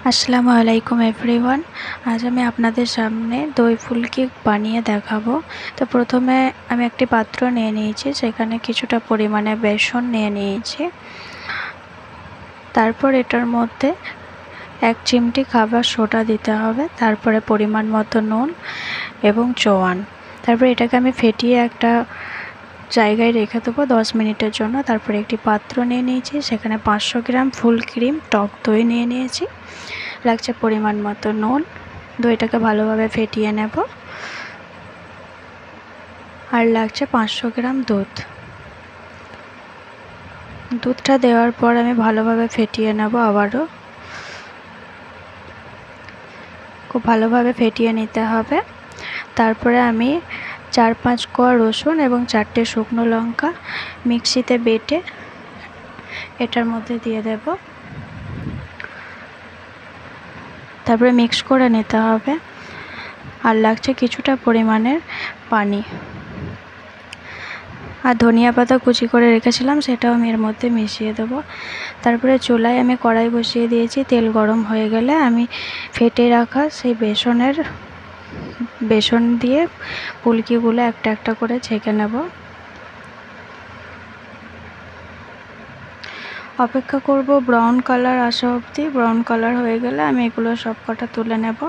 আসসালামু আলাইকুম এভরিওয়ান। আজ আমি আপনাদের সামনে দই ফুলকি বানিয়ে দেখাবো। তো প্রথমে আমি একটি পাত্র নিয়ে নিয়েছি, সেখানে কিছুটা পরিমাণে বেসন নিয়ে নিয়েছি। তারপর এটার মধ্যে 1 চিমটি খাবার সোডা দিতে হবে, তারপরে পরিমাণ মতো নুন এবং জোয়ান। তারপর এটাকে আমি ফেটিয়ে একটা জায়গায় রেখে দেবো 10 মিনিটের জন্য। তারপরে একটি পাত্র নিয়ে নিয়েছি, সেখানে 500 গ্রাম ফুল ক্রিম টক দই নিয়ে নিয়েছি। লাগছে পরিমাণ মতো নুন। দইটাকে ভালোভাবে ফেটিয়ে নেব। আর লাগছে 500 গ্রাম দুধ। দুধটা দেওয়ার পর আমি ভালোভাবে ফেটিয়ে নেব। আবারও খুব ভালোভাবে ফেটিয়ে নিতে হবে। তারপরে আমি 4-5 কোয়া রসুন এবং 4টে শুকনো লঙ্কা মিক্সিতে বেটে এটার মধ্যে দিয়ে দেব। তারপরে মিক্স করে নিতে হবে। আর লাগছে কিছুটা পরিমাণের পানি। আর ধনিয়া পাতা কুচি করে রেখেছিলাম, সেটাও আমি এর মধ্যে মিশিয়ে দেব। তারপরে চুলায় আমি কড়াই বসিয়ে দিয়েছি। তেল গরম হয়ে গেলে আমি ফেটে রাখা সেই বেসন দিয়ে ফুলকিগুলো একটা একটা করে ছেঁকে নেব। অপেক্ষা করব ব্রাউন কালার আসা অবধি। ব্রাউন কালার হয়ে গেলে আমি এগুলো সব কটা তুলে নেব।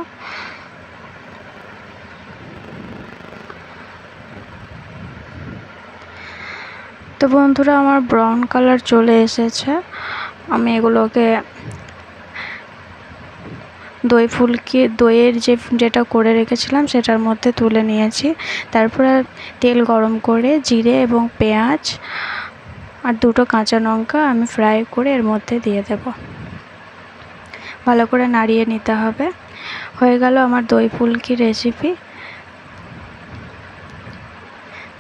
তো বন্ধুরা, আমার ব্রাউন কালার চলে এসেছে। আমি এগুলোকে দইয়ের যেটা করে রেখেছিলাম সেটার মধ্যে তুলে নিয়েছি। তারপরে তেল গরম করে জিরে এবং পেঁয়াজ আর 2টো কাঁচা লঙ্কা আমি ফ্রাই করে এর মধ্যে দিয়ে দেব। ভালো করে নাড়িয়ে নিতে হবে। হয়ে গেল আমার দই ফুলকি রেসিপি।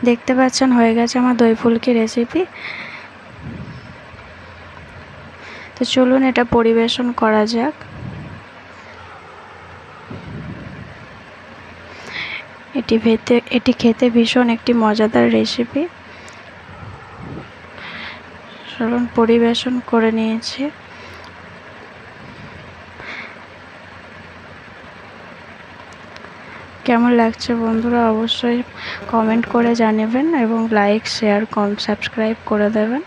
দেখতে পাচ্ছেন হয়ে গেছে আমার দই ফুলকি রেসিপি। তো চলুন এটা পরিবেশন করা যাক। এটি খেতে ভীষণ একটি মজাদার রেসিপি। চলুন পরিবেশন করে নিয়েছি। কেমন লাগছে বন্ধুরা অবশ্যই কমেন্ট করে জানাবেন এবং লাইক শেয়ার সাবস্ক্রাইব করে দেবেন।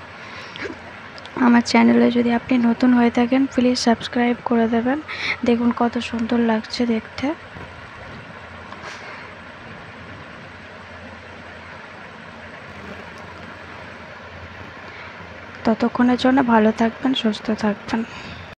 আমার চ্যানেলে যদি আপনি নতুন হয়ে থাকেন প্লিজ সাবস্ক্রাইব করে দেবেন। দেখুন কত সুন্দর লাগছে দেখতে। ততক্ষণের জন্য ভালো থাকবেন, সুস্থ থাকবেন।